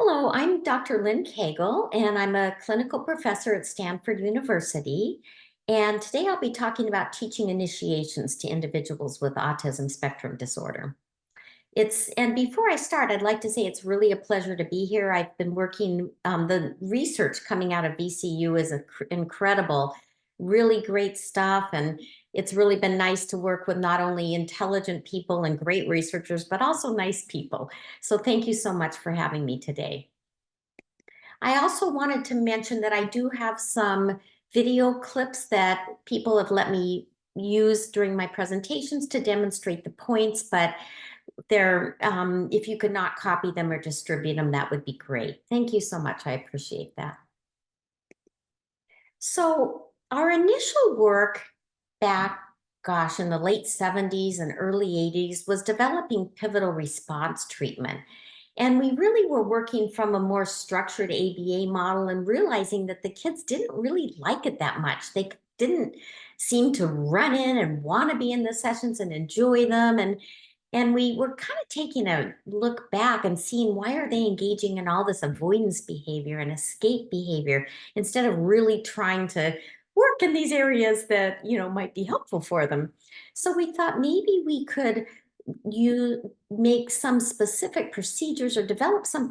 Hello, I'm Dr. Lynn Cagle, and I'm a clinical professor at Stanford University. And today I'll be talking about teaching initiations to individuals with autism spectrum disorder. And before I start, I'd like to say it's really a pleasure to be here. I've been working, the research coming out of VCU is incredible, really great stuff. And it's really been nice to work with not only intelligent people and great researchers, but also nice people. So thank you so much for having me today. I also wanted to mention that I do have some video clips that people have let me use during my presentations to demonstrate the points, but if you could not copy them or distribute them, that would be great. Thank you so much. I appreciate that. So our initial work back, gosh, in the late 70s and early 80s was developing pivotal response treatment. And we really were working from a more structured ABA model and realizing that the kids didn't really like it that much. They didn't seem to run in and want to be in the sessions and enjoy them. And we were kind of taking a look back and seeing why are they engaging in all this avoidance behavior and escape behavior instead of really trying to work in these areas that might be helpful for them. So we thought maybe we could you make some specific procedures or develop some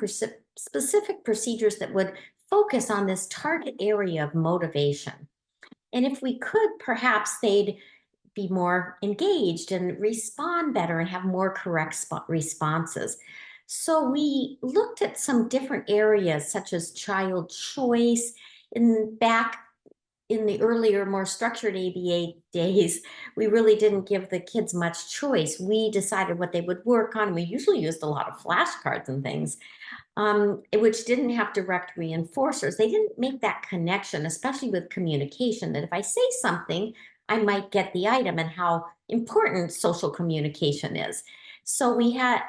specific procedures that would focus on this target area of motivation. And if we could, perhaps they'd be more engaged and respond better and have more correct responses. So we looked at some different areas such as child choice. Back in the earlier, more structured ABA days, we really didn't give the kids much choice. We decided what they would work on. We usually used a lot of flashcards and things, which didn't have direct reinforcers. They didn't make that connection, especially with communication, that if I say something, I might get the item and how important social communication is. So we had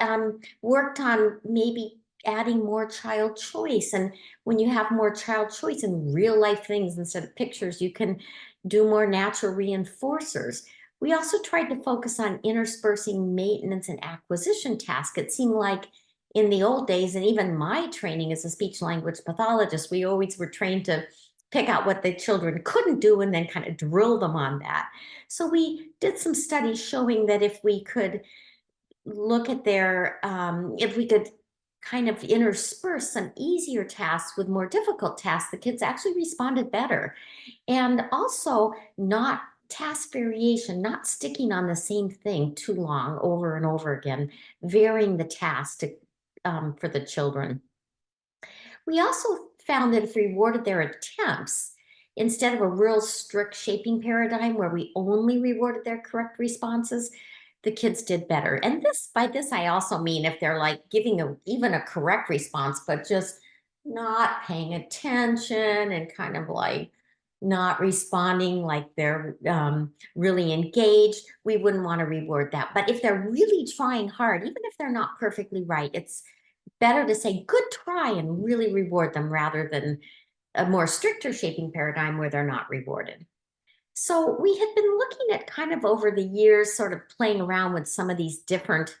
worked on maybe adding more child choice. And when you have more child choice in real life things instead of pictures, you can do more natural reinforcers. We also tried to focus on interspersing maintenance and acquisition tasks. It seemed like in the old days, and even my training as a speech language pathologist, we always were trained to pick out what the children couldn't do and then kind of drill them on that. So we did some studies showing that if we could look at if we could kind of intersperse some easier tasks with more difficult tasks, the kids actually responded better. And also not task variation, not sticking on the same thing too long over and over again, varying the task for the children. We also found that if we rewarded their attempts, instead of a real strict shaping paradigm where we only rewarded their correct responses, the kids did better. And by this, I also mean if they're like giving even a correct response, but just not paying attention and kind of like not responding like they're really engaged, we wouldn't want to reward that. But if they're really trying hard, even if they're not perfectly right, it's better to say good try and really reward them rather than a more stricter shaping paradigm where they're not rewarded. So we had been looking at kind of over the years, sort of playing around with some of these different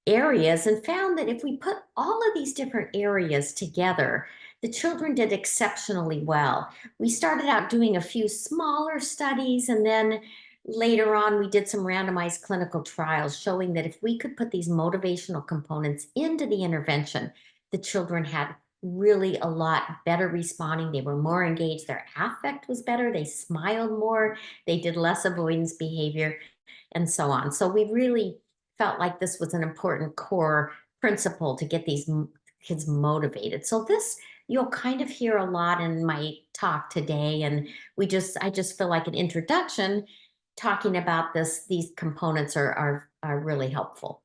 areas and found that if we put all of these different areas together, the children did exceptionally well. We started out doing a few smaller studies, and then later on, we did some randomized clinical trials showing that if we could put these motivational components into the intervention, the children had really a lot better responding. They were more engaged. Their affect was better. They smiled more. They did less avoidance behavior and so on. So we really felt like this was an important core principle to get these kids motivated. So this you'll kind of hear a lot in my talk today. And I just feel like an introduction talking about these components are really helpful.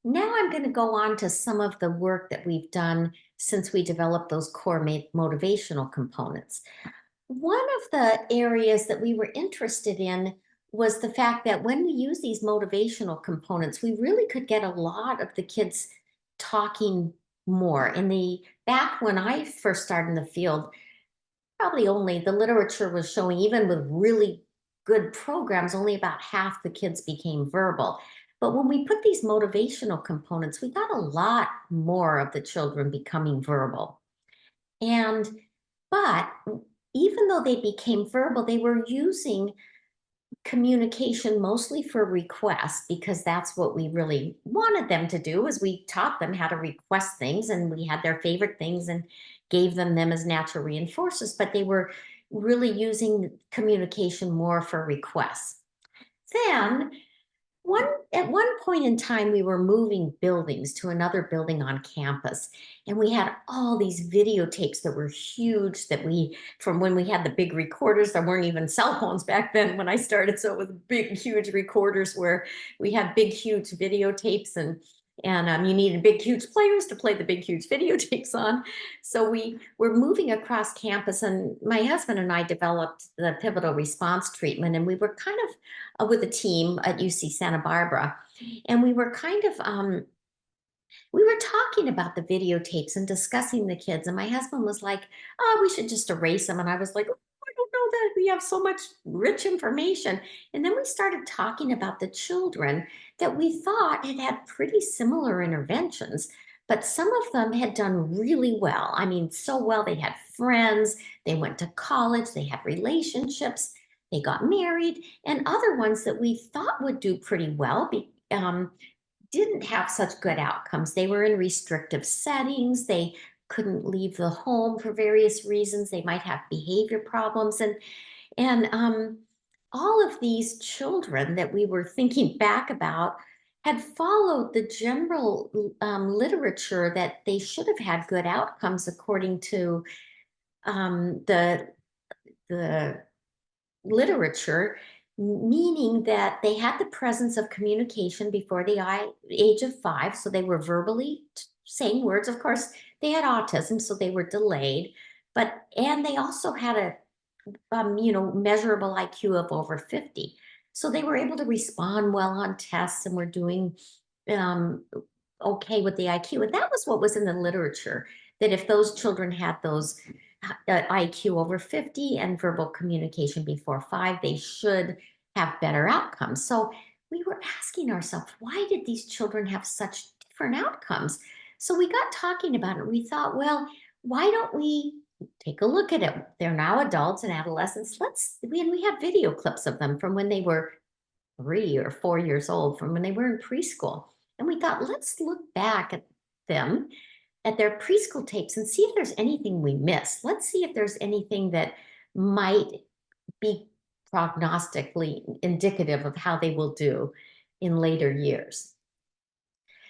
Now I'm going to go on to some of the work that we've done since we developed those core motivational components. One of the areas that we were interested in was the fact that when we use these motivational components, we really could get a lot of the kids talking more. Back when I first started in the field, probably only the literature was showing, even with really good programs, only about half the kids became verbal. But when we put these motivational components, we got a lot more of the children becoming verbal. And, but even though they became verbal, they were using communication mostly for requests because that's what we really wanted them to do is we taught them how to request things and we had their favorite things and gave them as natural reinforcers, but they were really using communication more for requests. Then one at one point in time, we were moving buildings to another building on campus, and we had all these videotapes that were huge that we from when we had the big recorders. There weren't even cell phones back then when I started, so it was big, huge recorders where we had big, huge videotapes, and you needed big, huge players to play the big, huge videotapes on. So we were moving across campus, and my husband and I developed the pivotal response treatment, and we were kind of with a team at UC Santa Barbara. And we were talking about the videotapes and discussing the kids. And my husband was like, oh, we should just erase them. And I was like, oh, I don't know that we have so much rich information. And then we started talking about the children that we thought had pretty similar interventions. But some of them had done really well. I mean, so well. They had friends, they went to college, they had relationships, they got married, and other ones that we thought would do pretty well didn't have such good outcomes. They were in restrictive settings. They couldn't leave the home for various reasons. They might have behavior problems, and all of these children that we were thinking back about had followed the general literature that they should have had good outcomes according to the literature, meaning that they had the presence of communication before the age of 5. So they were verbally saying words. Of course, they had autism, so they were delayed, and they also had measurable IQ of over 50. So they were able to respond well on tests and were doing um, okay with the IQ. And that was what was in the literature, that if those children had those IQ over 50 and verbal communication before 5, they should have better outcomes. So we were asking ourselves, why did these children have such different outcomes? So we got talking about it. We thought, well, why don't we take a look at it? They're now adults and adolescents. We have video clips of them from when they were 3 or 4 years old, from when they were in preschool. And we thought, let's look back at them, at their preschool tapes, and see if there's anything we missed. Let's see if there's anything that might be prognostically indicative of how they will do in later years.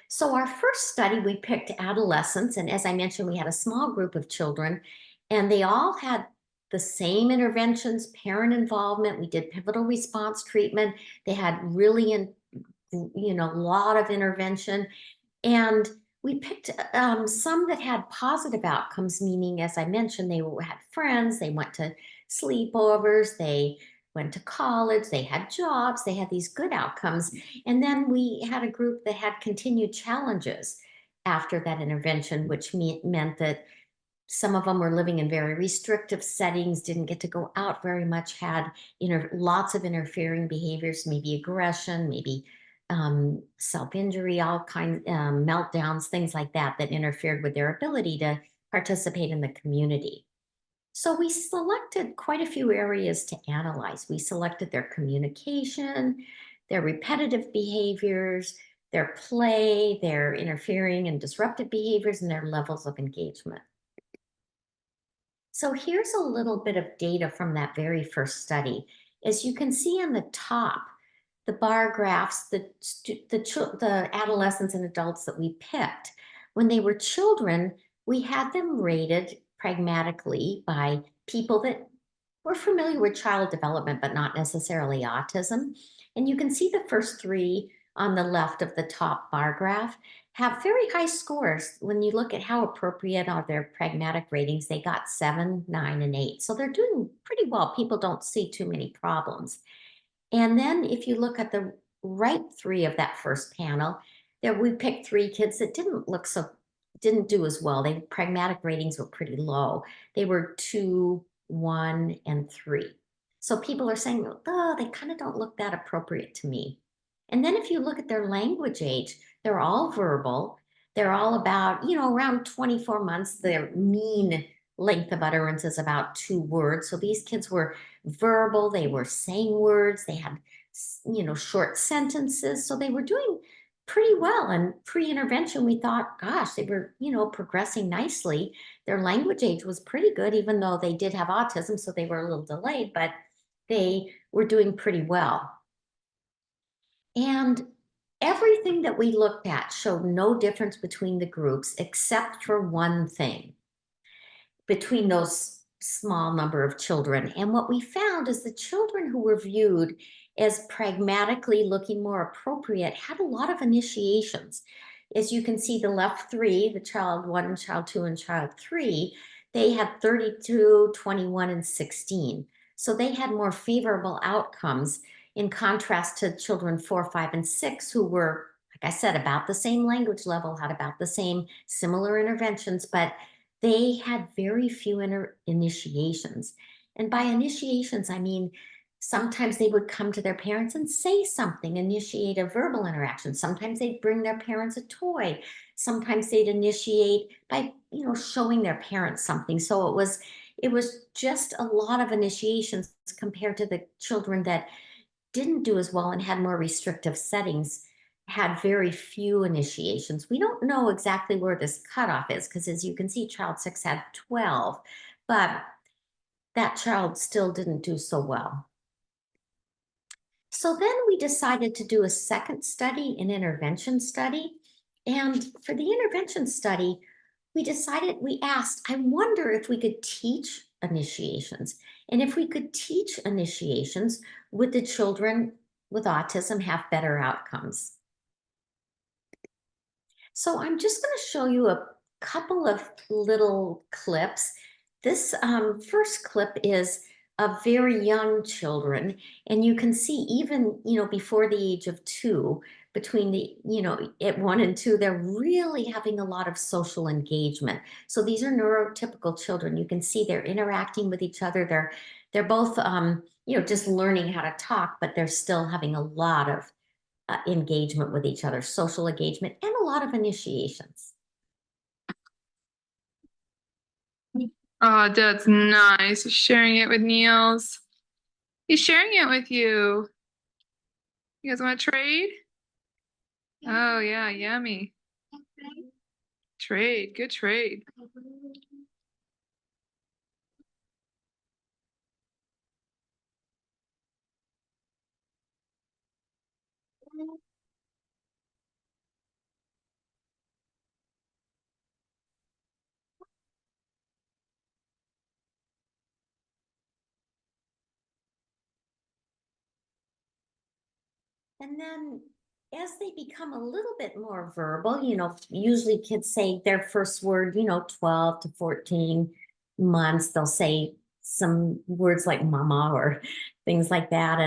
So our first study, we picked adolescents, and as I mentioned, we had a small group of children, and they all had the same interventions, parent involvement. We did pivotal response treatment. They had really, a lot of intervention, and we picked some that had positive outcomes, meaning, as I mentioned, had friends, they went to sleepovers, they went to college, they had jobs, they had these good outcomes. And then we had a group that had continued challenges after that intervention, which meant that some of them were living in very restrictive settings, didn't get to go out very much, had lots of interfering behaviors, maybe aggression, maybe self-injury, all kinds, meltdowns, things like that, that interfered with their ability to participate in the community. So we selected quite a few areas to analyze. We selected their communication, their repetitive behaviors, their play, their interfering and disruptive behaviors, and their levels of engagement. So here's a little bit of data from that very first study. As you can see on the top, the bar graphs, the adolescents and adults that we picked, when they were children, we had them rated pragmatically by people that were familiar with child development, but not necessarily autism. And you can see the first 3 on the left of the top bar graph have very high scores. When you look at how appropriate are their pragmatic ratings, they got 7, 9, and 8. So they're doing pretty well. People don't see too many problems. And then if you look at the right 3 of that first panel, there we picked 3 kids that didn't do as well. Their pragmatic ratings were pretty low. They were 2, 1, and 3. So people are saying, oh, they kind of don't look that appropriate to me. And then if you look at their language age, they're all verbal. They're all about, around 24 months. Their mean length of utterance is about 2 words. So these kids were verbal, they were saying words, they had, short sentences. So they were doing pretty well. And pre-intervention, we thought, gosh, they were, progressing nicely. Their language age was pretty good, even though they did have autism, so they were a little delayed, but they were doing pretty well. And everything that we looked at showed no difference between the groups except for one thing between those small number of children. And what we found is the children who were viewed as pragmatically looking more appropriate had a lot of initiations. As you can see, the left three, the child 1 and child 2 and child 3, they had 32, 21, and 16. So they had more favorable outcomes in contrast to children 4, 5, and 6 who were, like I said, about the same language level, had about the same similar interventions, but they had very few initiations. And by initiations, I mean, sometimes they would come to their parents and say something, initiate a verbal interaction. Sometimes they'd bring their parents a toy. Sometimes they'd initiate by, showing their parents something. So it was just a lot of initiations compared to the children that didn't do as well and had more restrictive settings, had very few initiations. We don't know exactly where this cutoff is because, as you can see, child 6 had 12, but that child still didn't do so well. So then we decided to do a second study, an intervention study. And for the intervention study, we asked, I wonder if we could teach initiations. And if we could teach initiations, would the children with autism have better outcomes? So I'm just going to show you a couple of little clips. This first clip is of very young children, and you can see even, before the age of 2, between the, at 1 and 2, they're really having a lot of social engagement. So these are neurotypical children. You can see they're interacting with each other. They're both, just learning how to talk, but they're still having a lot of engagement with each other, social engagement, and a lot of initiations. Oh, that's nice. Sharing it with Niels. He's sharing it with you. You guys want to trade? Oh, yeah, yummy. Trade, good trade. And then as they become a little bit more verbal, usually kids say their first word, 12 to 14 months, they'll say some words like mama or things like that.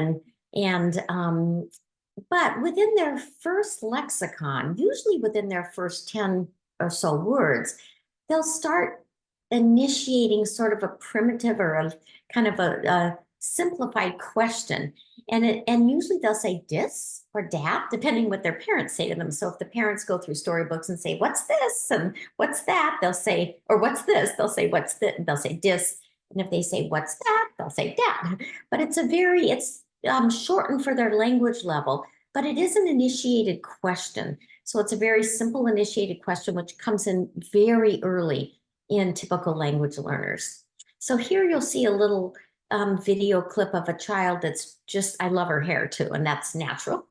But within their first lexicon, usually within their first 10 or so words, they'll start initiating sort of a primitive or a kind of a simplified question. And usually they'll say dis or dat, depending what their parents say to them. So if the parents go through storybooks and say, what's this? And what's that? They'll say, or what's this? They'll say, what's this? They'll say dis. And if they say, what's that? They'll say dat. But it's shortened for their language level, but it is an initiated question. So it's a very simple initiated question, which comes in very early in typical language learners. So here you'll see a little video clip of a child that's just, I love her hair too, and that's natural.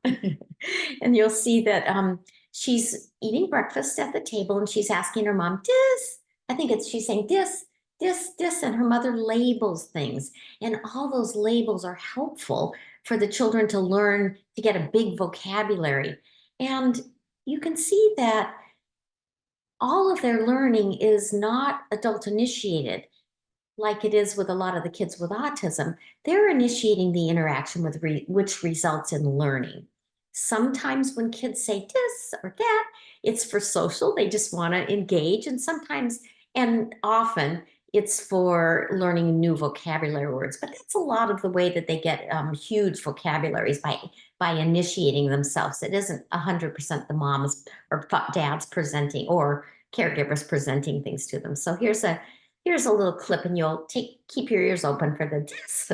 And you'll see that she's eating breakfast at the table and she's asking her mom, she's saying this, and her mother labels things. And all those labels are helpful for the children to learn to get a big vocabulary. And you can see that all of their learning is not adult initiated like it is with a lot of the kids with autism. They're initiating the interaction with which results in learning. Sometimes when kids say this or that, it's for social. They just want to engage. And sometimes, and often, it's for learning new vocabulary words. But that's a lot of the way that they get huge vocabularies by by initiating themselves. It isn't 100% the moms or dads presenting or caregivers presenting things to them. So here's a little clip, and you'll keep your ears open for this.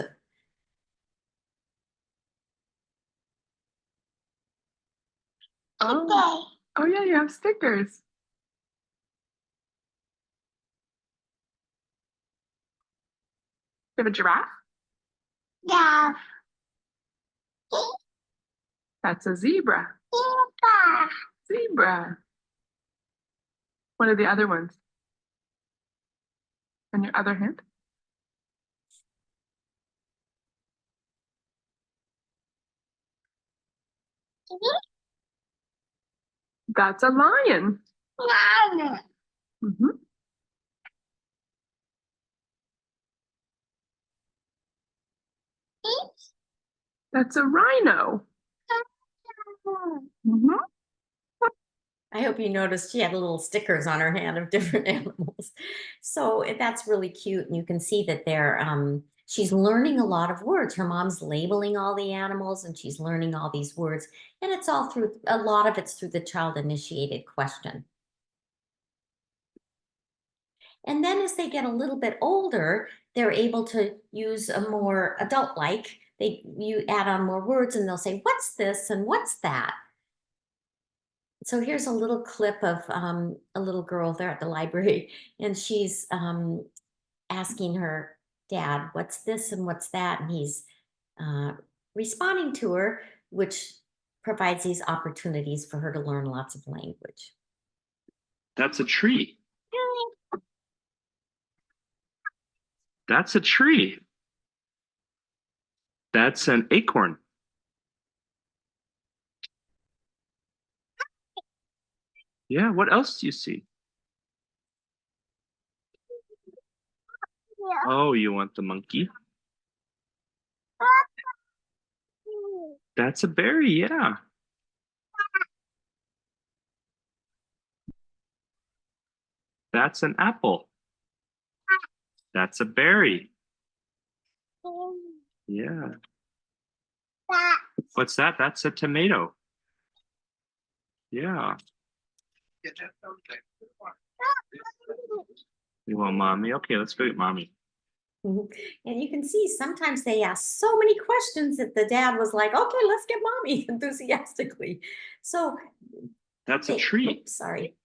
Oh, oh yeah, you have stickers. You have a giraffe? Yeah. That's a zebra. Zebra. What are the other ones? On your other hand? That's a lion. Mhm. That's a rhino. Mhm. I hope you noticed she had little stickers on her hand of different animals. So that's really cute. And you can see that she's learning a lot of words. Her mom's labeling all the animals and she's learning all these words. And it's all through, a lot of it's through the child initiated question. And then as they get a little bit older, they're able to use a more adult-like, you add on more words and they'll say, what's this and what's that? So here's a little clip of a little girl there at the library, and she's asking her dad, what's this and what's that? And he's uh, responding to her, which provides these opportunities for her to learn lots of language. That's a tree. That's a tree. That's an acorn. Yeah, what else do you see? Oh, you want the monkey? That's a berry, yeah. That's an apple. That's a berry. Yeah. What's that? That's a tomato. Yeah. You want mommy? Okay, let's go get mommy. Mhm. And you can see sometimes they ask so many questions that the dad was like, okay, let's get mommy enthusiastically. So That's a tree. oops, sorry.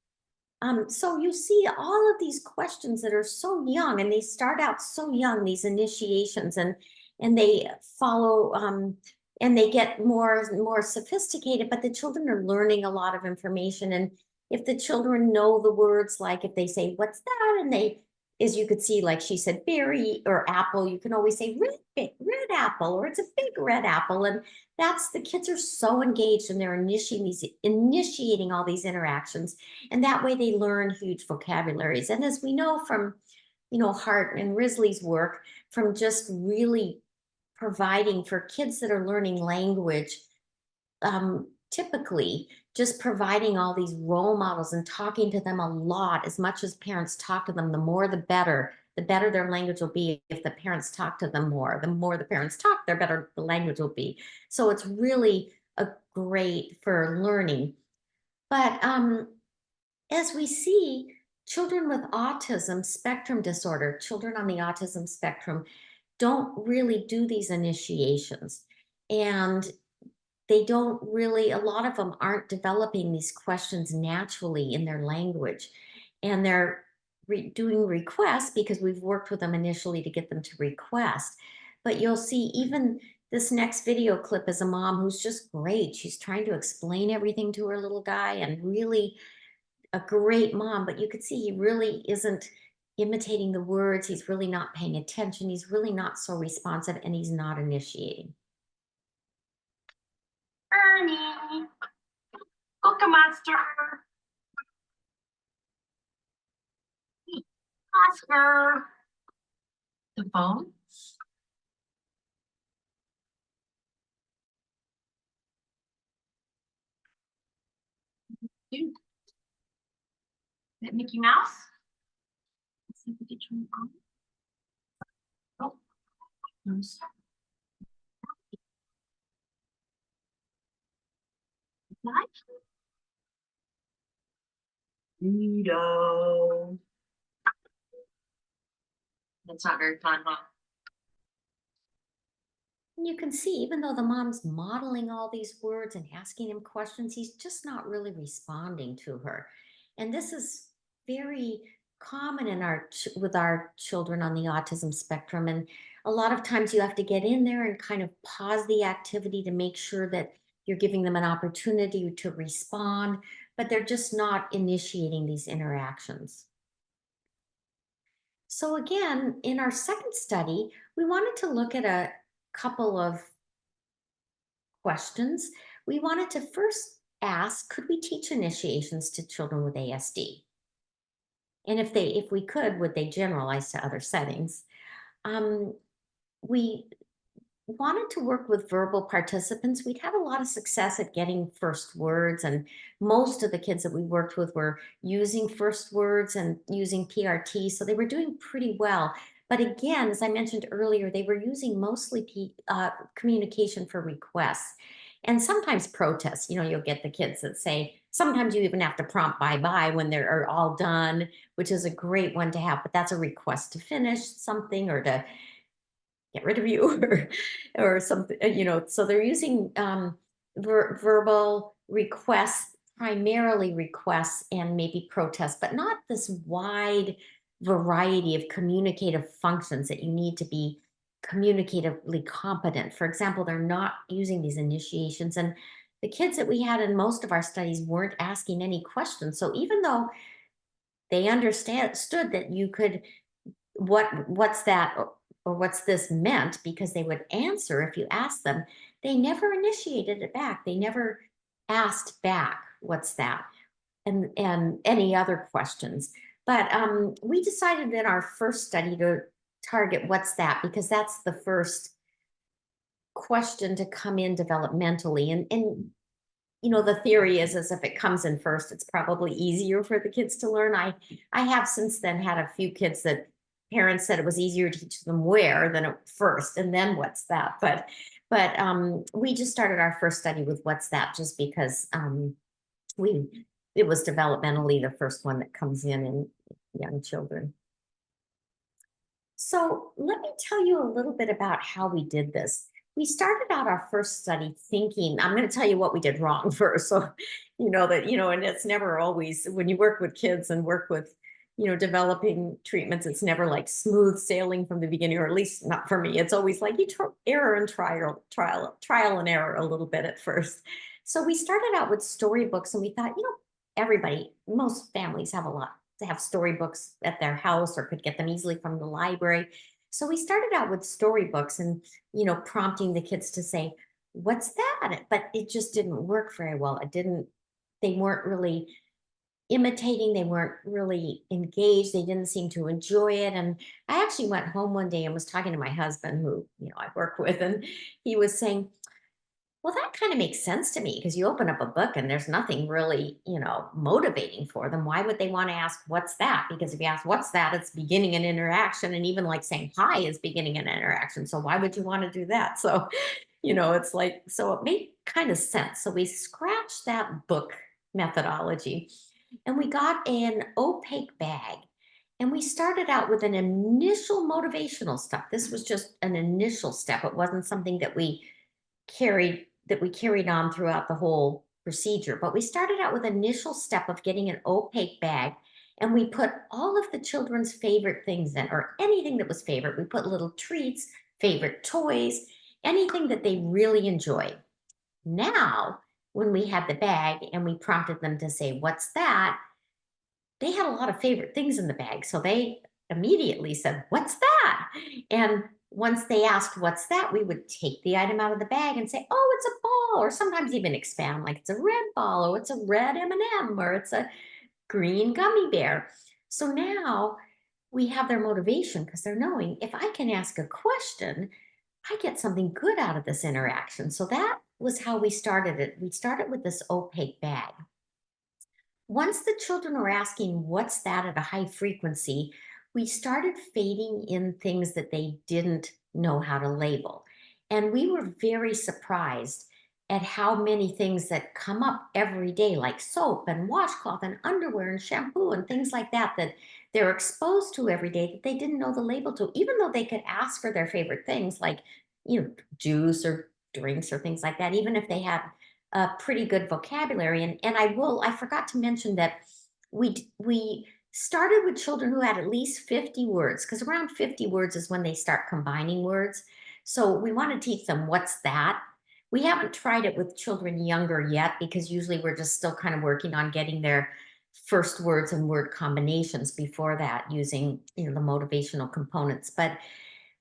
So you see all of these questions that are so young, and they start out so young, these initiations, and they follow and they get more sophisticated, but the children are learning a lot of information. And if the children know the words, like if they say, what's that? And they, as you could see, like she said, berry or apple, you can always say red apple, or it's a big red apple. And that's, the kids are so engaged and they're initiating all these interactions. And that way they learn huge vocabularies. And as we know from, Hart and Risley's work, from just really providing for kids that are learning language, typically just providing all these role models and talking to them a lot, as much as parents talk to them, the more the better their language will be. If the parents talk to them more, the more the parents talk, the better the language will be. So it's really a great for learning. But as we see, children with autism spectrum disorder, children on the autism spectrum, don't really do these initiations. And they don't really, a lot of them aren't developing these questions naturally in their language. And they're doing requests because we've worked with them initially to get them to request. But you'll see even this next video clip is a mom who's just great. She's trying to explain everything to her little guy, and really a great mom, but you could see he really isn't imitating the words. He's really not paying attention. He's really not so responsive, and he's not initiating. Ernie. Cookie Monster. Oscar. The phone. Is it Mickey Mouse? Let's see if we can turn it on. Oh, What? Neato. That's not very fun, huh? And you can see, even though the mom's modeling all these words and asking him questions, he's just not really responding to her. And this is very common in with our children on the autism spectrum. And a lot of times you have to get in there and kind of pause the activity to make sure that you're giving them an opportunity to respond, but they're just not initiating these interactions. So again, in our second study, we wanted to look at a couple of questions. We wanted to first ask, could we teach initiations to children with ASD? And if we could, would they generalize to other settings? We wanted to work with verbal participants. We'd had a lot of success at getting first words, and most of the kids that we worked with were using first words and using PRT, so they were doing pretty well. But again, as I mentioned earlier, they were using mostly communication for requests and sometimes protests. You know, you'll get the kids that say, sometimes you even have to prompt bye-bye when they're all done, which is a great one to have, but that's a request to finish something or to get rid of you or something, so they're using verbal requests, primarily requests and maybe protests, but not this wide variety of communicative functions that you need to be communicatively competent. For example, they're not using these initiations, and the kids that we had in most of our studies weren't asking any questions. So even though they understood that you could what's that or what's this meant, because they would answer if you asked them, they never initiated it back. They never asked back what's that and any other questions. But we decided in our first study to target what's that, because that's the first question to come in developmentally. And the theory is as if it comes in first, it's probably easier for the kids to learn. I have since then had a few kids that parents said it was easier to teach them where than at first, and then what's that. But we just started our first study with what's that, just because it was developmentally the first one that comes in young children. So let me tell you a little bit about how we did this. We started out our first study thinking, I'm going to tell you what we did wrong first. So, and it's never always, when you work with kids and work with, developing treatments, it's never like smooth sailing from the beginning, or at least not for me. It's always like error and trial and error a little bit at first. So we started out with storybooks, and we thought, most families have a lot to have storybooks at their house or could get them easily from the library. So we started out with storybooks and, prompting the kids to say, what's that? But it just didn't work very well. They weren't really imitating. They weren't really engaged. They didn't seem to enjoy it. And I actually went home one day and was talking to my husband, who, I work with, and he was saying, well, that kind of makes sense to me, because you open up a book and there's nothing really, motivating for them. Why would they want to ask, what's that? Because if you ask, what's that? It's beginning an interaction. And even like saying hi is beginning an interaction. So why would you want to do that? So, it's like, so it made kind of sense. So we scratched that book methodology and we got an opaque bag. And we started out with an initial motivational stuff. This was just an initial step. It wasn't something that we carried on throughout the whole procedure. But we started out with initial step of getting an opaque bag, and we put all of the children's favorite things in, or anything that was favorite. We put little treats, favorite toys, anything that they really enjoy. Now, when we had the bag and we prompted them to say, what's that? They had a lot of favorite things in the bag. So they immediately said, what's that? And once they asked, what's that? We would take the item out of the bag and say, oh, it's a ball, or sometimes even expand, like it's a red ball, or it's a red M&M, or it's a green gummy bear. So now we have their motivation, because they're knowing, if I can ask a question, I get something good out of this interaction. So that was how we started it. We started with this opaque bag. Once the children were asking, what's that, at a high frequency, we started fading in things that they didn't know how to label. And we were very surprised at how many things that come up every day, like soap and washcloth and underwear and shampoo and things like that, that they're exposed to every day that they didn't know the label to, even though they could ask for their favorite things like, juice or drinks or things like that, even if they had a pretty good vocabulary. And I forgot to mention that we started with children who had at least 50 words, because around 50 words is when they start combining words. So we want to teach them what's that. We haven't tried it with children younger yet, because usually we're just still kind of working on getting their first words and word combinations before that, using the motivational components. But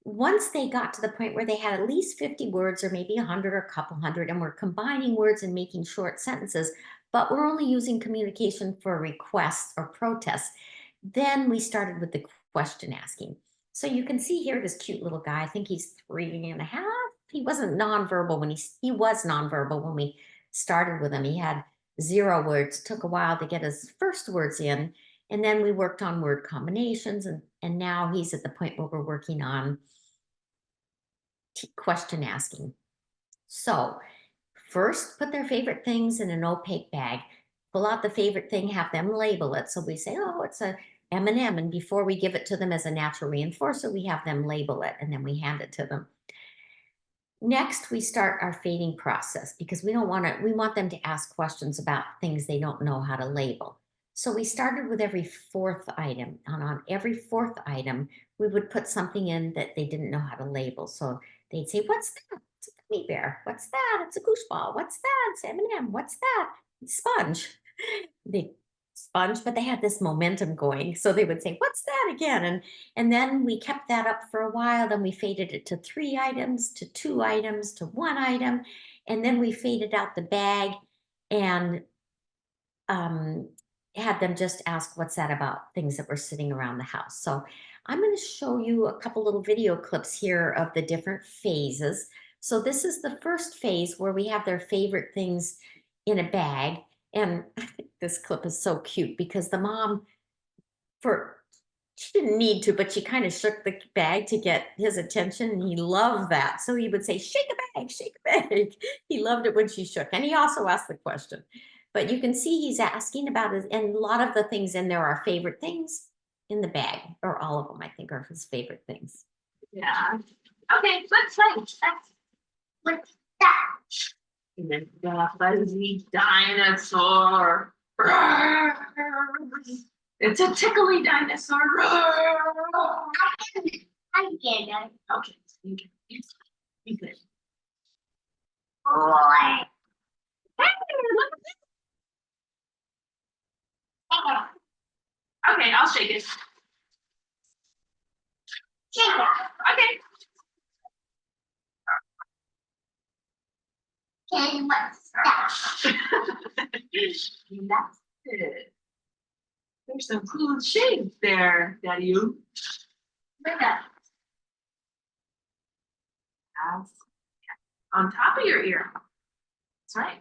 once they got to the point where they had at least 50 words or maybe 100 or a couple hundred, and we're combining words and making short sentences, but we're only using communication for requests or protests, then we started with the question asking. So you can see here this cute little guy. I think he's 3.5. He wasn't nonverbal when he was nonverbal when we started with him. He had 0 words. It took a while to get his first words in, and then we worked on word combinations, and now he's at the point where we're working on question asking. So first, put their favorite things in an opaque bag. Pull out the favorite thing, have them label it. So we say, oh, it's a M&M, and before we give it to them as a natural reinforcer, we have them label it, and then we hand it to them. Next, we start our fading process, because we want them to ask questions about things they don't know how to label. So we started with every 4th item, and on every 4th item, we would put something in that they didn't know how to label. So they'd say, what's that? It's a gummy bear. What's that? It's a goose ball. What's that? It's M&M. What's that? It's sponge. They sponge, but they had this momentum going. So they would say, what's that again? And then we kept that up for a while. Then we faded it to 3 items, to 2 items, to 1 item. And then we faded out the bag and had them just ask what's that about, things that were sitting around the house. So I'm going to show you a couple little video clips here of the different phases. So this is the first phase where we have their favorite things in a bag. And I think this clip is so cute, because the mom, she didn't need to, but she kind of shook the bag to get his attention, and he loved that. So he would say, shake a bag, shake a bag. He loved it when she shook. And he also asked the question. But you can see he's asking about it, and a lot of the things in there are favorite things in the bag, or all of them, I think, are his favorite things. Yeah. Okay, let's play. What's that? The fuzzy dinosaur. It's a tickly dinosaur. I get it. Okay, you can. You good. Boy. Hey, look at this. Okay, I'll shake it. Shake it. Okay. Okay, what's that? That's it. There's some cool shapes there, Daddy. Look up. That's on top of your ear. That's right.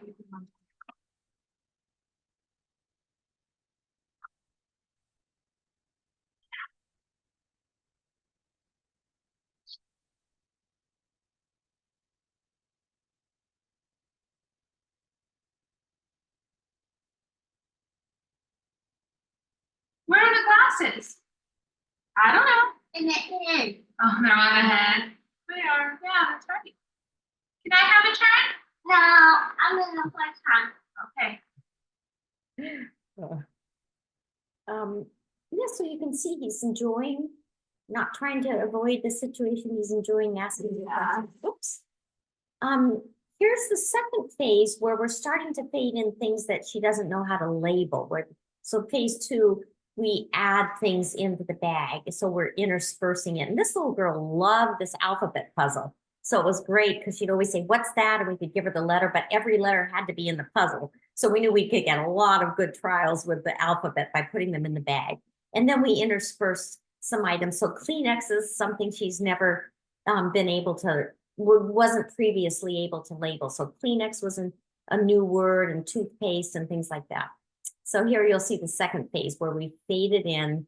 Where are the glasses? I don't know. In the end. Oh, they're on the head. They are. Yeah, that's right. Can I have a turn? No, I'm in the first time. Okay. Yeah, so you can see he's enjoying, not trying to avoid the situation. He's enjoying asking the questions. Oops. Here's the second phase where we're starting to fade in things that she doesn't know how to label. So phase 2, we add things into the bag. So we're interspersing it. And this little girl loved this alphabet puzzle. So it was great, because she'd always say, what's that? And we could give her the letter, but every letter had to be in the puzzle. So we knew we could get a lot of good trials with the alphabet by putting them in the bag. And then we interspersed some items. So Kleenex is something she's never been able to, wasn't previously able to label. So Kleenex was a new word, and toothpaste and things like that. So here you'll see the second phase where we faded in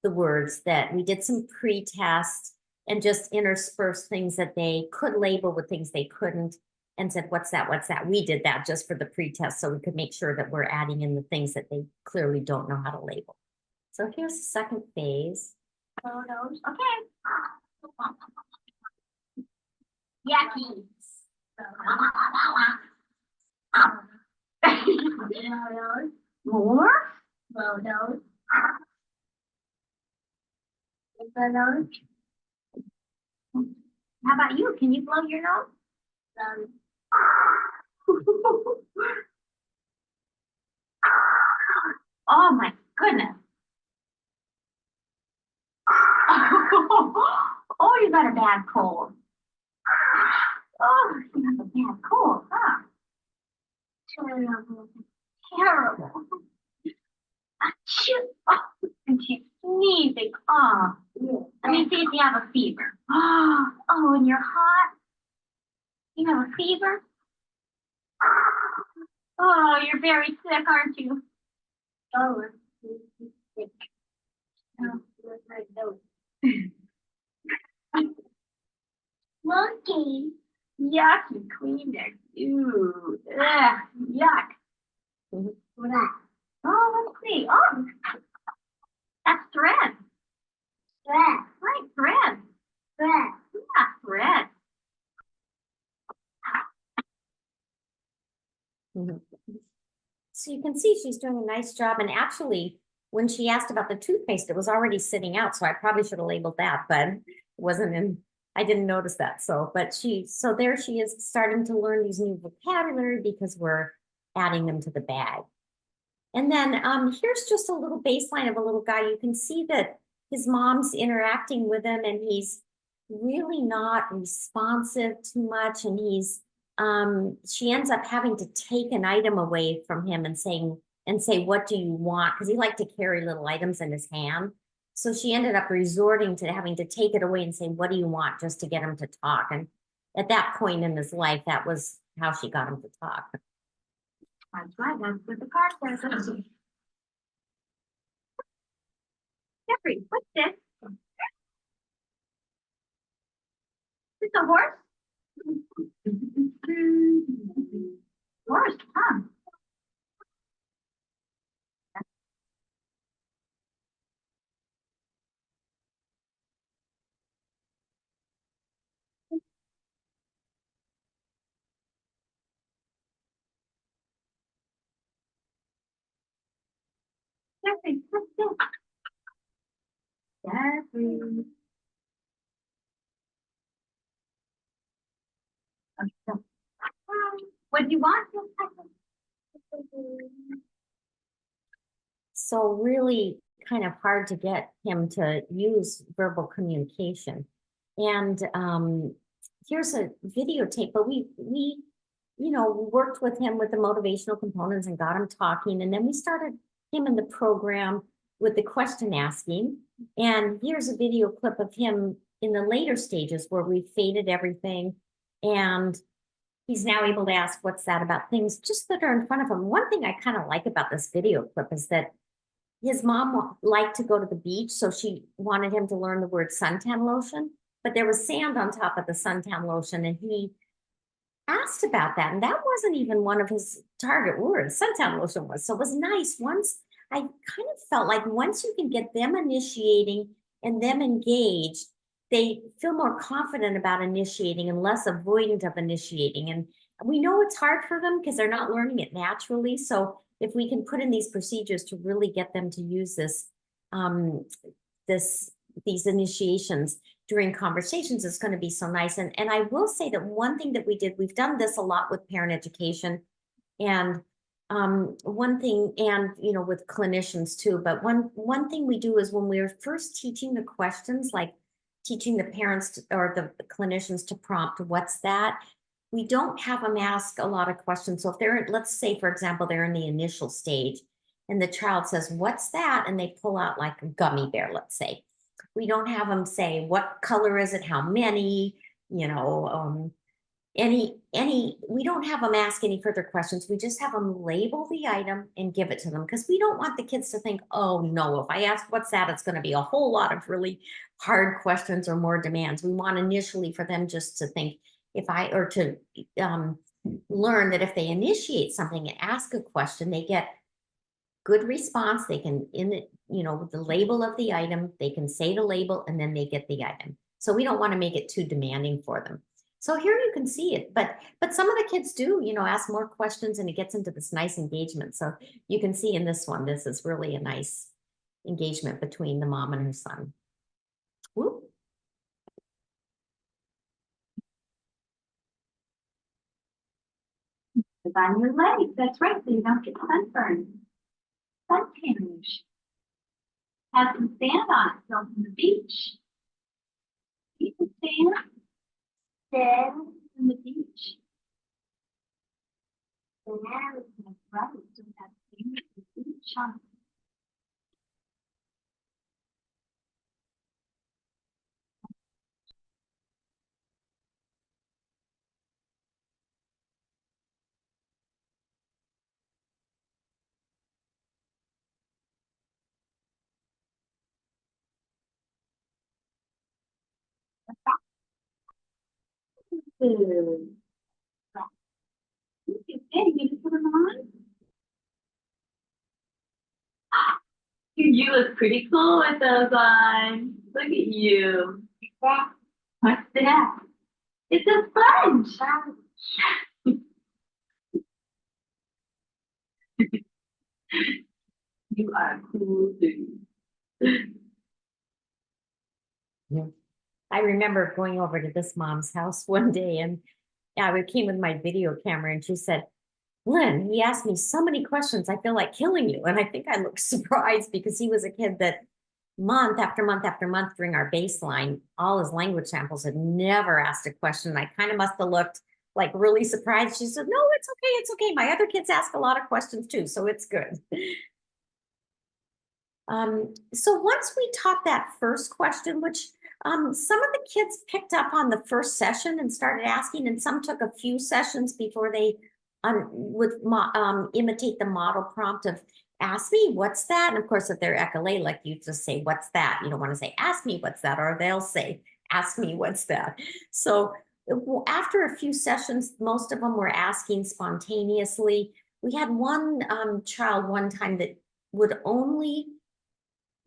the words that we did some pre-test and just interspersed things that they could label with things they couldn't. and said, what's that? What's that? We did that just for the pre-test so we could make sure that we're adding in the things that they clearly don't know how to label. So here's the second phase. Photos. Okay. Yucky. Photos. More photos. Photos. How about you? Can you blow your nose? Oh my goodness. Oh, you got a bad cold. Oh, you got a bad cold, huh? Terrible. Terrible. Achoo. Oh, and she's sneezing. Oh, let me see if you have a fever. Oh, and you're hot. You have a fever? Oh, you're very sick, aren't you? Oh, I'm sick. Oh, my nose. Monkey. Yucky Kleenex. Ew. Ugh, yuck. What's that? Oh, let's see. Oh, that's thread. Thread. Right, thread. Thread. Yeah, thread. So you can see she's doing a nice job. And actually, when she asked about the toothpaste, it was already sitting out. So I probably should have labeled that, but it wasn't in, I didn't notice that. So, but so there she is starting to learn these new vocabulary because we're adding them to the bag. And then here's just a little baseline of a little guy. You can see that his mom's interacting with him and he's really not responsive too much. And she ends up having to take an item away from him and say, what do you want? Because he liked to carry little items in his hand. So she ended up resorting to having to take it away and say, what do you want? Just to get him to talk. And at that point in his life, that was how she got him to talk. That's right, that's what the card says. Jeffrey, what's this? Is this a horse? Horse, huh? Jeffrey, what's this? Jeffrey. What do you want? So really kind of hard to get him to use verbal communication. And here's a videotape, but we worked with him with the motivational components and got him talking. And then we started him in the program with the question asking. And here's a video clip of him in the later stages where we faded everything. And he's now able to ask what's that about things just that are in front of him. One thing I kind of like about this video clip is that his mom liked to go to the beach, so she wanted him to learn the word suntan lotion, but there was sand on top of the suntan lotion, and he asked about that, and that wasn't even one of his target words. Suntan lotion was, so it was nice. Once I kind of felt like once you can get them initiating and them engaged, they feel more confident about initiating and less avoidant of initiating. And we know it's hard for them because they're not learning it naturally. So if we can put in these procedures to really get them to use this, these initiations during conversations, is going to be so nice. And I will say that one thing that we did, we've done this a lot with parent education, and one thing, and with clinicians too, but one thing we do is when we're first teaching the questions, like teaching the parents or the clinicians to prompt what's that, we don't have them ask a lot of questions. So if they're, let's say for example, they're in the initial stage and the child says, what's that? And they pull out like a gummy bear, let's say. We don't have them say, what color is it? How many, we don't have them ask any further questions. We just have them label the item and give it to them, because we don't want the kids to think, oh no, if I ask what's that, it's going to be a whole lot of really hard questions or more demands. We want initially for them just to think, learn that if they initiate something and ask a question, they get good response. They can, with the label of the item, they can say the label and then they get the item. So we don't want to make it too demanding for them. So here you can see it, but some of the kids do, ask more questions, and it gets into this nice engagement. So you can see in this one, this is really a nice engagement between the mom and her son. Whoop. It's on your legs. That's right, so you don't get sunburned. Suntan lotion. Have some sand on it, filmed from the beach. You can sand from the beach. And now it's going to rub it so that sand from the beach on it. Good. You just put them on. You look pretty cool with those on. Look at you. What's that? It's a sponge. You are a cool dude. Yeah. I remember going over to this mom's house one day, and I came with my video camera, and she said, Lynn, he asked me so many questions, I feel like killing you. And I think I looked surprised because he was a kid that month after month after month during our baseline, all his language samples had never asked a question. I kind of must have looked like really surprised. She said, no, it's okay. It's okay. My other kids ask a lot of questions too, so it's good. So once we taught that first question, which some of the kids picked up on the first session and started asking, and some took a few sessions before they would imitate the model prompt of ask me, what's that? And of course, if they're echolalic, you just say, what's that? You don't want to say, ask me, what's that? Or they'll say, ask me, what's that? So after a few sessions, most of them were asking spontaneously. We had one child one time that would only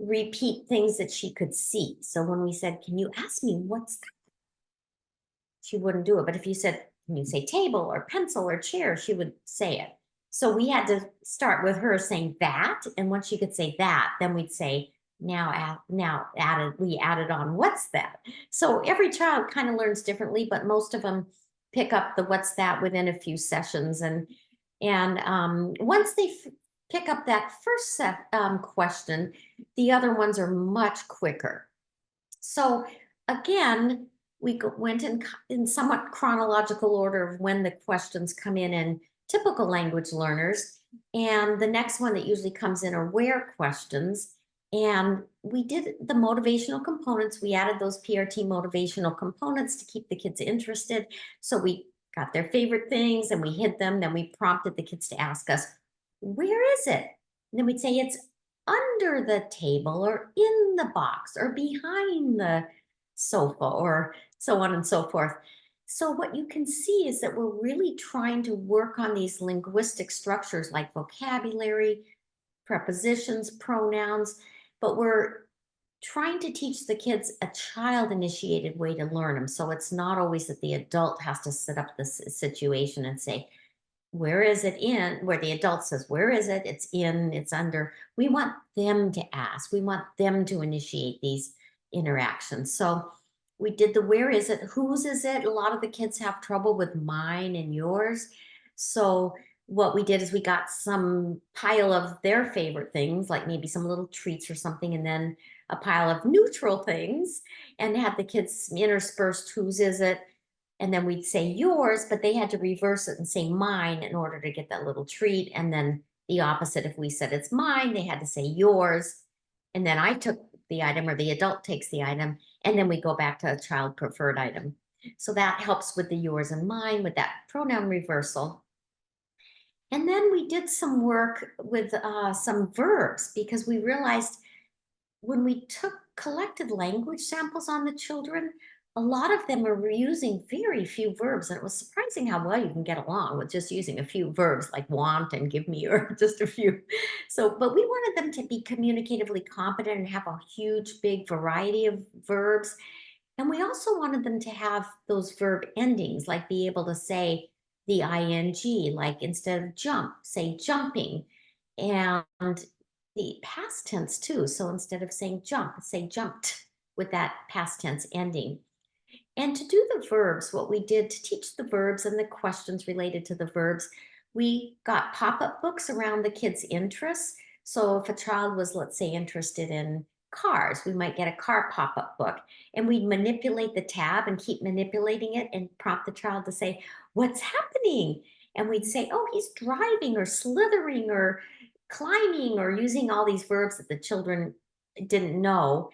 repeat things that she could see. So when we said, can you ask me what's that? She wouldn't do it. But if you said, can you say table or pencil or chair, she would say it. So we had to start with her saying that. And once she could say that, then we'd say, we added on what's that. So every child kind of learns differently, but most of them pick up the what's that within a few sessions. And once they pick up that first question, the other ones are much quicker. So again, we went in somewhat chronological order of when the questions come in typical language learners. And the next one that usually comes in are where questions. And we did the motivational components. We added those PRT motivational components to keep the kids interested. So we got their favorite things and we hid them. Then we prompted the kids to ask us, where is it? And then we'd say it's under the table or in the box or behind the sofa or so on and so forth. So what you can see is that we're really trying to work on these linguistic structures like vocabulary, prepositions, pronouns, but we're trying to teach the kids a child-initiated way to learn them. So it's not always that the adult has to set up this situation and say, where is it in, where the adult says, where is it? It's in, it's under. We want them to ask. We want them to initiate these interactions. So we did the where is it, whose is it? A lot of the kids have trouble with mine and yours. So what we did is we got some pile of their favorite things, like maybe some little treats or something, and then a pile of neutral things, and had the kids interspersed whose is it. And then we'd say yours, but they had to reverse it and say mine in order to get that little treat. And then the opposite, if we said it's mine, they had to say yours. And then I took the item, or the adult takes the item, and then we go back to a child preferred item. So that helps with the yours and mine, with that pronoun reversal. And then we did some work with some verbs, because we realized when we collected language samples on the children, a lot of them are using very few verbs, and it was surprising how well you can get along with just using a few verbs like want and give me, or just a few. So, but we wanted them to be communicatively competent and have a huge, big variety of verbs. And we also wanted them to have those verb endings, like be able to say the ing, like instead of jump, say jumping, and the past tense too. So instead of saying jump, say jumped with that past tense ending. And to do the verbs, what we did to teach the verbs and the questions related to the verbs, we got pop-up books around the kids' interests. So if a child was, let's say, interested in cars, we might get a car pop-up book, and we'd manipulate the tab and keep manipulating it and prompt the child to say, "What's happening?" And we'd say, "Oh, he's driving or slithering or climbing," or using all these verbs that the children didn't know.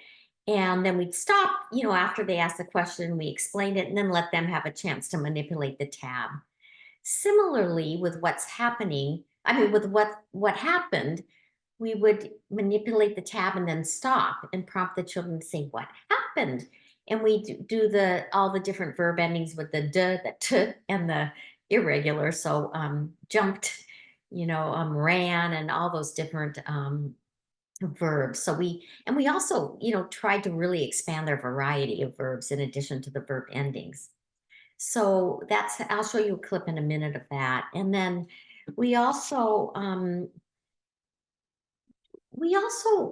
And then we'd stop, after they asked the question, we explained it, and then let them have a chance to manipulate the tab. Similarly, with what's happening, I mean, with what happened, we would manipulate the tab and then stop and prompt the children to say, "What happened?" And we do all the different verb endings with the d, the t, and the irregular. So jumped, ran, and all those different verbs. So we also, tried to really expand their variety of verbs in addition to the verb endings. So I'll show you a clip in a minute of that. And then we also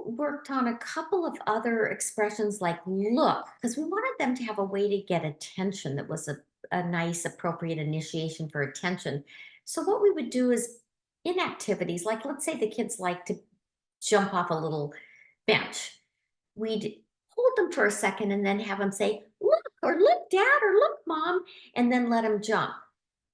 worked on a couple of other expressions like look, because we wanted them to have a way to get attention that was a nice, appropriate initiation for attention. So what we would do is in activities, like let's say the kids like to jump off a little bench. We'd hold them for a second and then have them say, "Look," or "Look, Dad," or "Look, Mom," and then let them jump.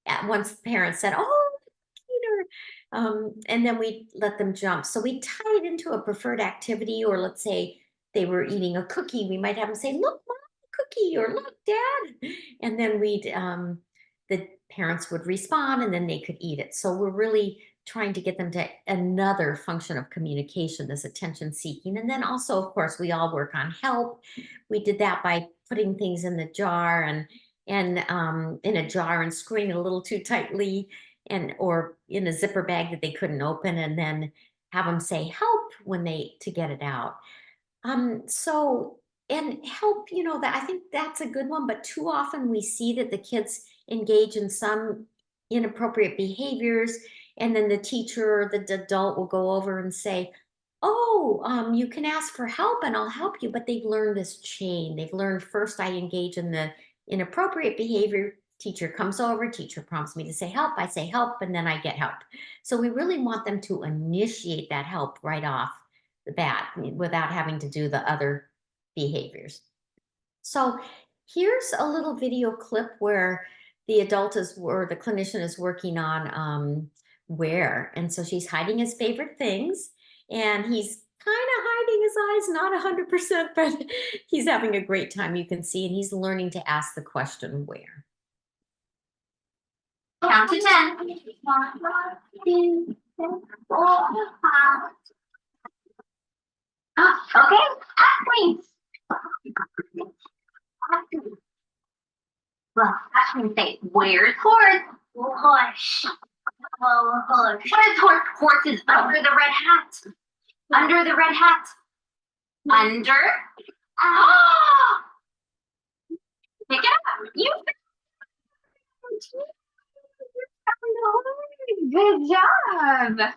At once the parents said, "Oh, Peter," and then we let them jump. So we tie it into a preferred activity, or let's say they were eating a cookie, we might have them say, "Look, Mom, cookie," or "Look, Dad," and then the parents would respond, and then they could eat it. So we're really trying to get them to another function of communication, this attention seeking. And then also, of course, we all work on help. We did that by putting things in the jar and in a jar and screwing it a little too tightly, or in a zipper bag that they couldn't open, and then have them say help to get it out. So, and help, that I think that's a good one, but too often we see that the kids engage in some inappropriate behaviors, and then the teacher or the adult will go over and say, "Oh, you can ask for help and I'll help you." But they've learned this chain. They've learned first I engage in the inappropriate behavior, teacher comes over, teacher prompts me to say help, I say help, and then I get help. So we really want them to initiate that help right off the bat without having to do the other behaviors. So here's a little video clip where the adult or the clinician is working on where. And so she's hiding his favorite things, and he's kind of hiding his eyes, not 100%, but he's having a great time, you can see, and he's learning to ask the question where. Count to 10. 1, 2, 3, 4, 5. Okay, ask please. Well, ask me say, where's horse? Horse. Well, horse. What is horse? Horse is under the red hat. Under the red hat. Under. Pick it up. You. Good job.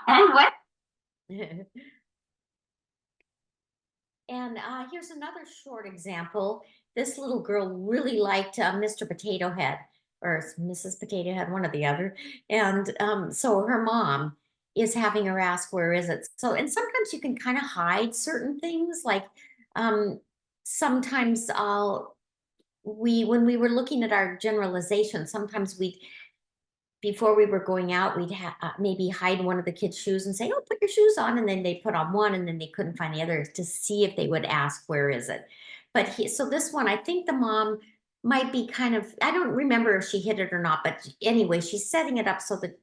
And what? And here's another short example. This little girl really liked Mr. Potato Head, or Mrs. Potato Head, one or the other. And so her mom is having her ask, "Where is it?" So, and sometimes you can kind of hide certain things, like sometimes when we were looking at our generalization, sometimes before we were going out, we'd maybe hide one of the kids' shoes and say, "Oh, put your shoes on." And then they put on one, and then they couldn't find the others, to see if they would ask, "Where is it?" But so this one, I think the mom might be I don't remember if she hit it or not, but anyway, she's setting it up so that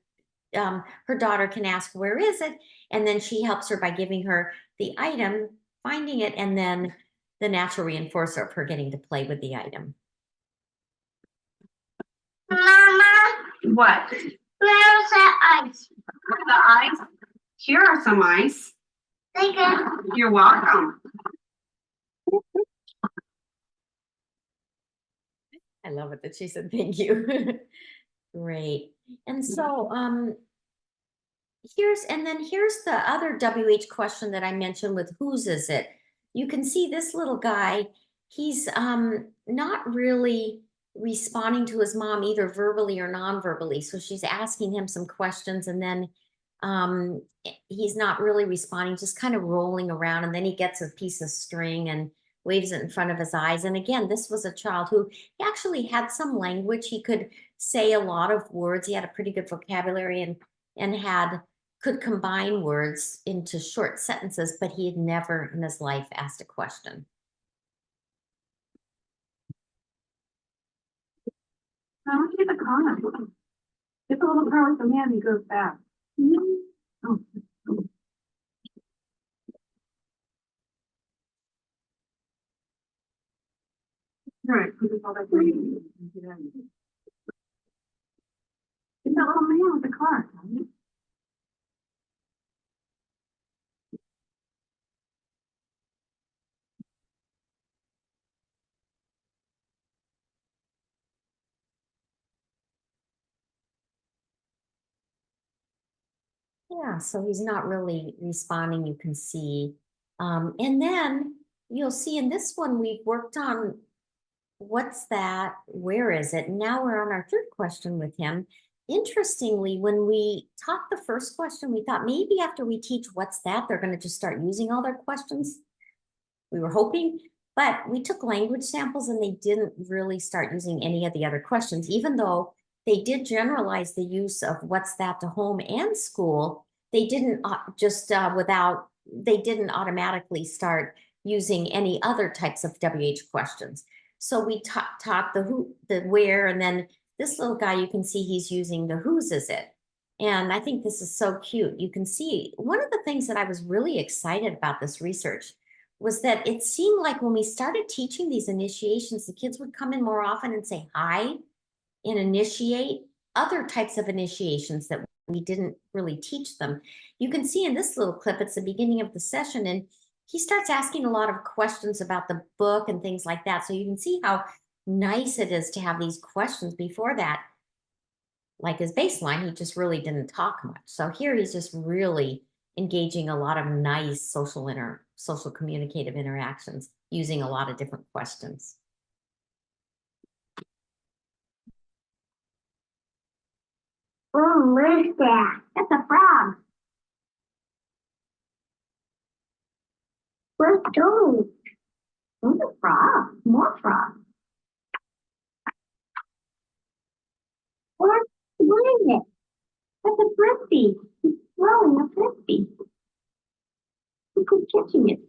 her daughter can ask, "Where is it?" And then she helps her by giving her the item, finding it, and then the natural reinforcer of her getting to play with the item. Mama, what? Where's that ice? The ice? Here are some ice. Thank you. You're welcome. I love it that she said thank you. Great. And so here's the other WH question that I mentioned with whose is it? You can see this little guy, he's not really responding to his mom either verbally or non-verbally. So she's asking him some questions and then he's not really responding, just kind of rolling around, and then he gets a piece of string and waves it in front of his eyes. And again, this was a child who actually had some language. He could say a lot of words. He had a pretty good vocabulary and could combine words into short sentences, but he had never in his life asked a question. Now look at the car. Get the little car with the man, he goes back. Oh. All right, put this all back there. Get that little man with the car. Yeah, so he's not really responding, you can see. And then you'll see in this one, we've worked on what's that, where is it? Now we're on our third question with him. Interestingly, when we taught the first question, we thought maybe after we teach what's that, they're going to just start using all their questions. We were hoping, but we took language samples and they didn't really start using any of the other questions, even though they did generalize the use of what's that to home and school. They didn't they didn't automatically start using any other types of WH questions. So we taught the who, the where, and then this little guy, you can see he's using the whose is it. And I think this is so cute. You can see one of the things that I was really excited about this research was that it seemed like when we started teaching these initiations, the kids would come in more often and say hi and initiate other types of initiations that we didn't really teach them. You can see in this little clip, it's the beginning of the session, and he starts asking a lot of questions about the book and things like that. So you can see how nice it is to have these questions before that. Like his baseline, he just really didn't talk much. So here he's just really engaging a lot of nice social communicative interactions using a lot of different questions. Oh, where's that? That's a frog. Where's Toad? Where's a frog? More frogs. What is it? That's a frisbee. He's throwing a frisbee. Look who's catching it.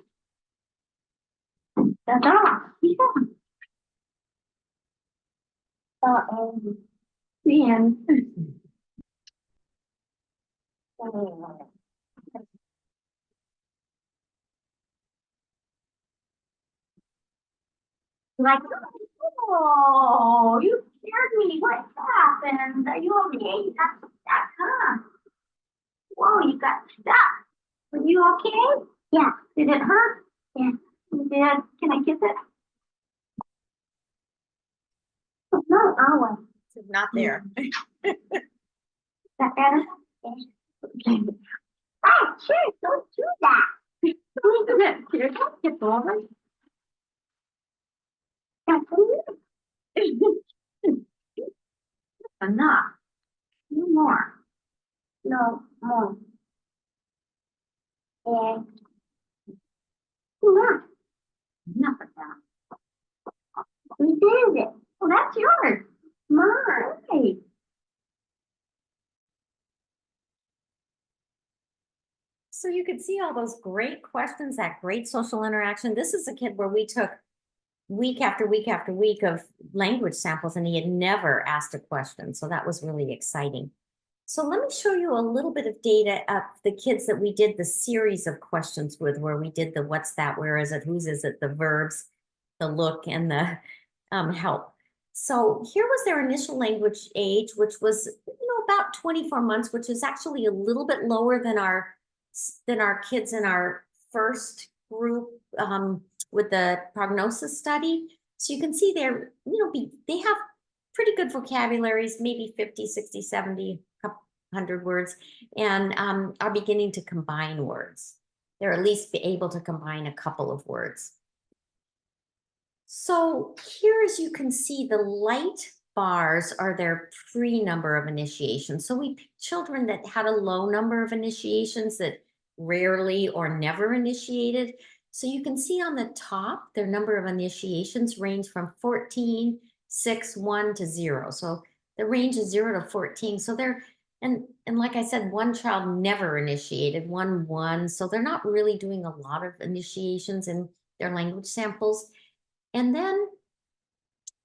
The dog. Yeah. Uh-oh. Man. Like, oh, you scared me. What happened? Are you okay? You got stuck, huh? Whoa, you got stuck. Are you okay? Yeah. Did it hurt? Yeah. You did. Can I kiss it? No, Owen. It's not there. That better? Yeah. Oh, sure, don't do that. Don't do it. Here, don't get over. That's enough. No more. No more. And enough. Enough of that. We did it. Well, that's yours. Mine. So you could see all those great questions, that great social interaction. This is a kid where we took week after week after week of language samples and he had never asked a question. So that was really exciting. So let me show you a little bit of data of the kids that we did the series of questions with, where we did the what's that, where is it, whose is it, the verbs, the look, and the help. So here was their initial language age, which was about 24 months, which is actually a little bit lower than our kids in our first group with the prognosis study. So you can see they're they have pretty good vocabularies, maybe 50, 60, 70, 100 words, and are beginning to combine words. They're at least be able to combine a couple of words. So here, as you can see, the light bars are their pre-number of initiations. So we picked children that had a low number of initiations, that rarely or never initiated. So you can see on the top, their number of initiations range from 14, 6, 1 to 0. So the range is 0 to 14. So they're, and like I said, one child never initiated, one. So they're not really doing a lot of initiations in their language samples. And then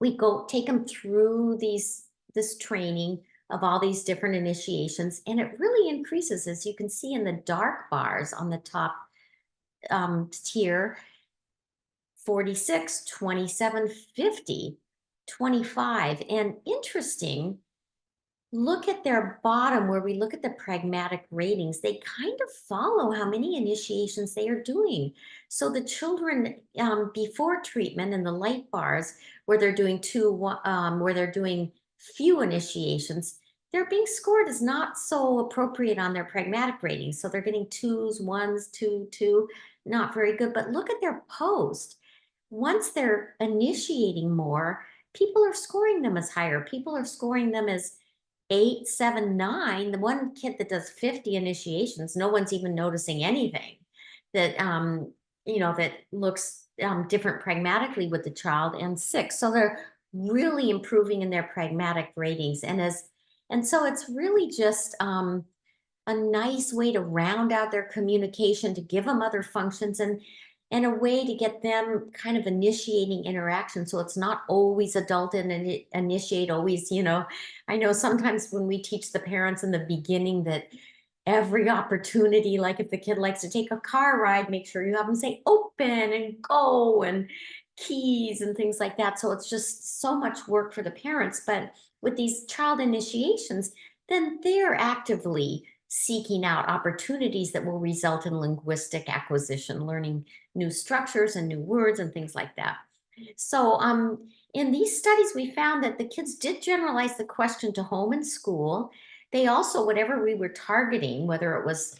we go take them through this training of all these different initiations, and it really increases, as you can see in the dark bars on the top tier: 46, 27, 50, 25. And interesting, look at their bottom where we look at the pragmatic ratings. They kind of follow how many initiations they are doing. So the children before treatment in the light bars, where they're doing where they're doing few initiations, they're being scored as not so appropriate on their pragmatic ratings. So they're getting 2s, 1s, 2, not very good. But look at their post. Once they're initiating more, people are scoring them as higher. People are scoring them as 8, 7, 9. The one kid that does 50 initiations, no one's even noticing anything that that looks different pragmatically with the child, and 6. So they're really improving in their pragmatic ratings. And so it's really just a nice way to round out their communication, to give them other functions, and a way to get them kind of initiating interaction. So it's not always adult and initiate, always, I know sometimes when we teach the parents in the beginning that every opportunity, like if the kid likes to take a car ride, make sure you have them say open and go and keys and things like that. So it's just so much work for the parents. But with these child initiations, then they're actively seeking out opportunities that will result in linguistic acquisition, learning new structures and new words and things like that. So in these studies, we found that the kids did generalize the question to home and school. They also, whatever we were targeting, whether it was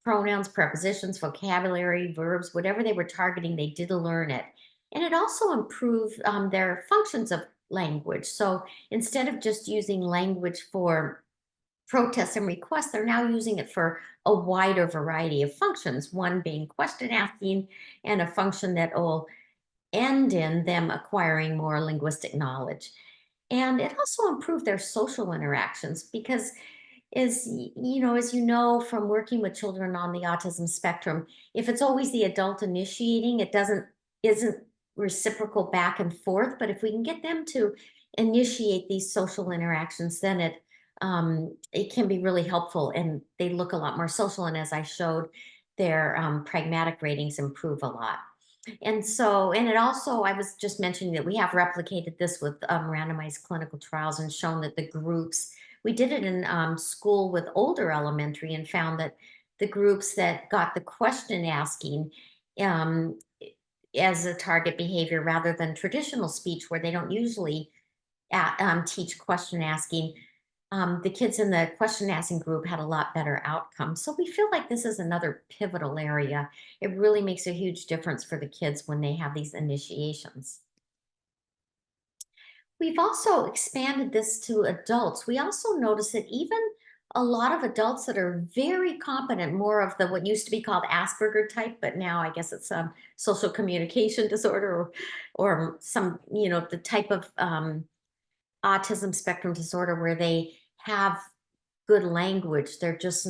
pronouns, prepositions, vocabulary, verbs, whatever they were targeting, they did learn it. And it also improved their functions of language. So instead of just using language for protests and requests, they're now using it for a wider variety of functions, one being question asking, and a function that will end in them acquiring more linguistic knowledge. And it also improved their social interactions, because as you know from working with children on the autism spectrum, if it's always the adult initiating, it isn't reciprocal back and forth. But if we can get them to initiate these social interactions, then it can be really helpful, and they look a lot more social. And as I showed, their pragmatic ratings improve a lot. And so, and it also, I was just mentioning that we have replicated this with randomized clinical trials and shown that the groups, we did it in school with older elementary, and found that the groups that got the question asking as a target behavior rather than traditional speech, where they don't usually teach question asking, the kids in the question asking group had a lot better outcomes. So we feel like this is another pivotal area. It really makes a huge difference for the kids when they have these initiations. We've also expanded this to adults. We also notice that even a lot of adults that are very competent, more of the what used to be called Asperger type, but now I guess it's a social communication disorder, or some, the type of autism spectrum disorder where they have good language, they're just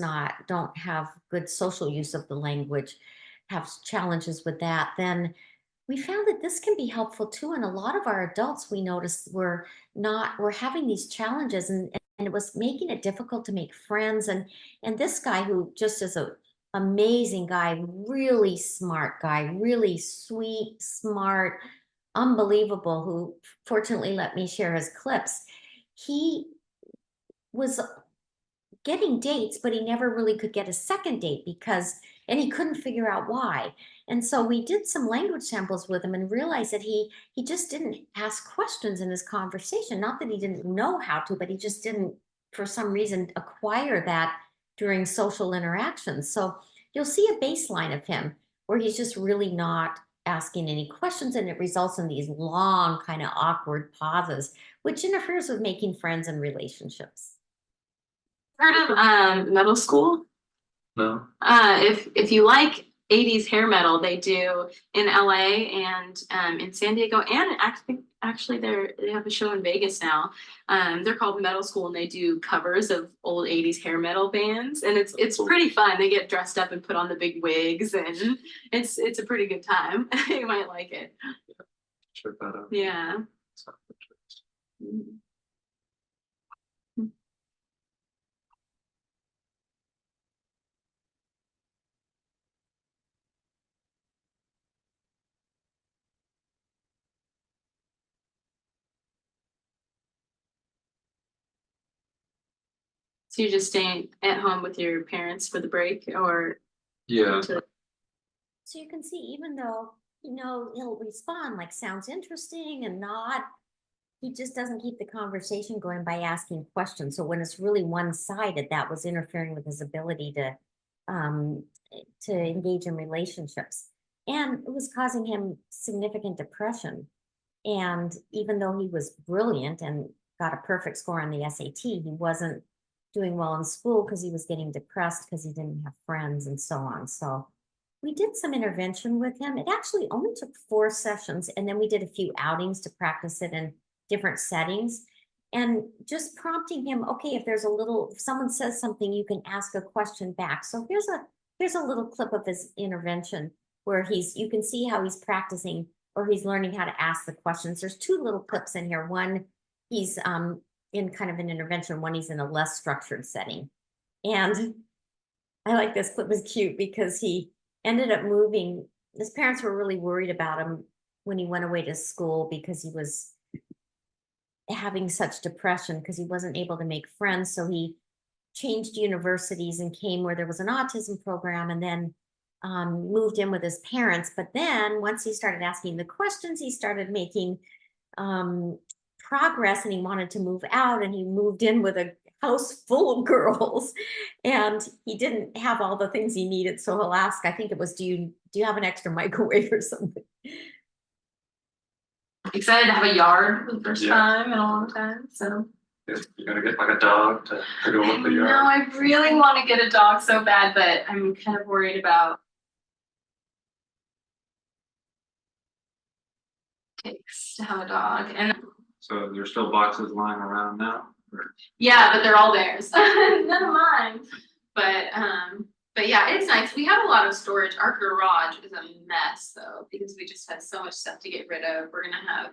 don't have good social use of the language, have challenges with that, then we found that this can be helpful too. And a lot of our adults, we noticed, were having these challenges, and it was making it difficult to make friends. And this guy, who just is a amazing guy, really smart guy, really sweet, smart, unbelievable, who fortunately let me share his clips. He was getting dates, but he never really could get a second date and he couldn't figure out why. And so we did some language samples with him and realized that he just didn't ask questions in his conversation. Not that he didn't know how to, but he just didn't, for some reason, acquire that during social interactions. So you'll see a baseline of him where he's just really not asking any questions, and it results in these long, kind of awkward pauses, which interferes with making friends and relationships. Heard of metal school? No. If you like 80s hair metal, they do in LA and in San Diego, and actually they have a show in Vegas now. They're called Metal School, and they do covers of old 80s hair metal bands, and it's pretty fun. They get dressed up and put on the big wigs, and it's a pretty good time. You might like it. Check that out. Yeah. So you're just staying at home with your parents for the break, or Yeah. So you can see, even though, he'll respond like sounds interesting and not, he just doesn't keep the conversation going by asking questions. So when it's really one-sided, that was interfering with his ability to engage in relationships. And it was causing him significant depression. And even though he was brilliant and got a perfect score on the SAT, he wasn't doing well in school because he was getting depressed because he didn't have friends and so on. So we did some intervention with him. It actually only took 4 sessions, and then we did a few outings to practice it in different settings, and just prompting him, okay, if someone says something, you can ask a question back. So here's a little clip of his intervention where you can see how he's practicing, or he's learning how to ask the questions. There's 2 little clips in here. One, he's in kind of an intervention, one he's in a less structured setting. And I like this clip, was cute because he ended up moving. His parents were really worried about him when he went away to school because he was having such depression because he wasn't able to make friends. So he changed universities and came where there was an autism program, and then moved in with his parents. But then once he started asking the questions, he started making progress, and he wanted to move out, and he moved in with a house full of girls, and he didn't have all the things he needed. So he'll ask, I think it was, do you have an extra microwave or something? Excited to have a yard for the first Yeah. time in a long time. So You're gonna get like a dog to go with the yard. no, I really want to get a dog so bad, but I'm kind of worried about takes to have a dog. And So there's still boxes lying around now? Or- yeah, but they're all theirs. None of mine. But yeah, it's nice. We have a lot of storage. Our garage is a mess though, because we just have so much stuff to get rid of. We're gonna have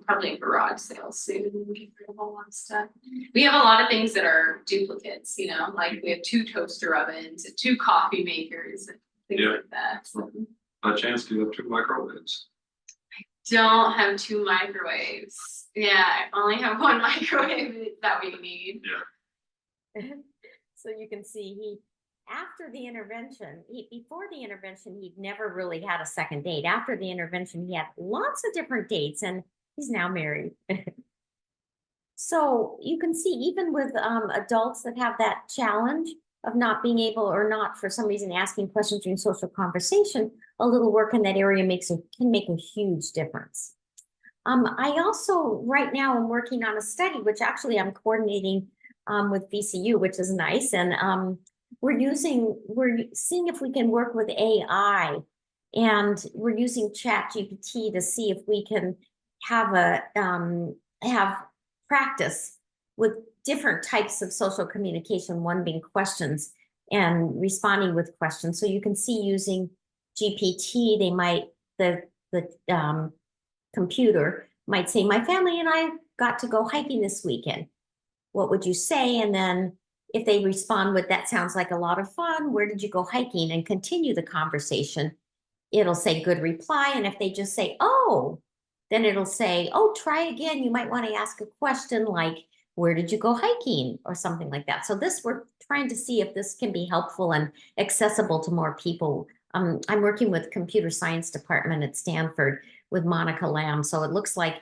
probably a garage sale soon. We get rid of a lot of stuff. We have a lot of things that are duplicates, like we have 2 toaster ovens and 2 coffee makers and things Yeah. like that. So By chance, do you have 2 microwaves? don't have 2 microwaves. Yeah, I only have 1 microwave that we need. Yeah. So you can see after the intervention, before the intervention, he'd never really had a second date. After the intervention, he had lots of different dates, and he's now married. So you can see, even with adults that have that challenge of not being able, or not for some reason asking questions during social conversation, a little work in that area can make a huge difference. I also right now am working on a study, which actually I'm coordinating with VCU, which is nice, and we're seeing if we can work with AI, and we're using ChatGPT to see if we can have practice with different types of social communication, one being questions and responding with questions. So you can see, using GPT, the computer might say, my family and I got to go hiking this weekend. what would you say? And then if they respond with, that sounds like a lot of fun, where did you go hiking? And continue the conversation, it'll say good reply. And if they just say, oh, then it'll say, oh, try again. You might want to ask a question like, where did you go hiking? Or something like that. So this, we're trying to see if this can be helpful and accessible to more people. I'm working with computer science department at Stanford with Monica Lamb. So it looks like,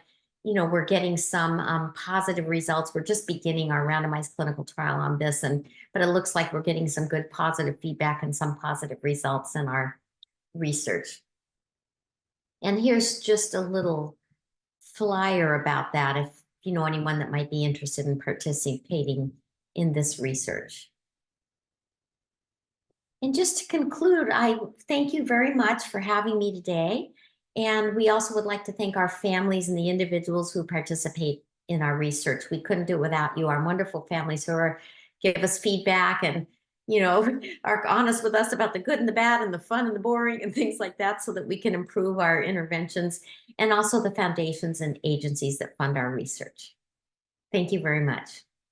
you know, we're getting some positive results. We're just beginning our randomized clinical trial on this, but it looks like we're getting some good positive feedback and some positive results in our research. And here's just a little flyer about that if you know anyone that might be interested in participating in this research. And just to conclude, I thank you very much for having me today. And we also would like to thank our families and the individuals who participate in our research. We couldn't do it without you, our wonderful families who give us feedback and, you know, are honest with us about the good and the bad and the fun and the boring and things like that, so that we can improve our interventions, and also the foundations and agencies that fund our research. Thank you very much.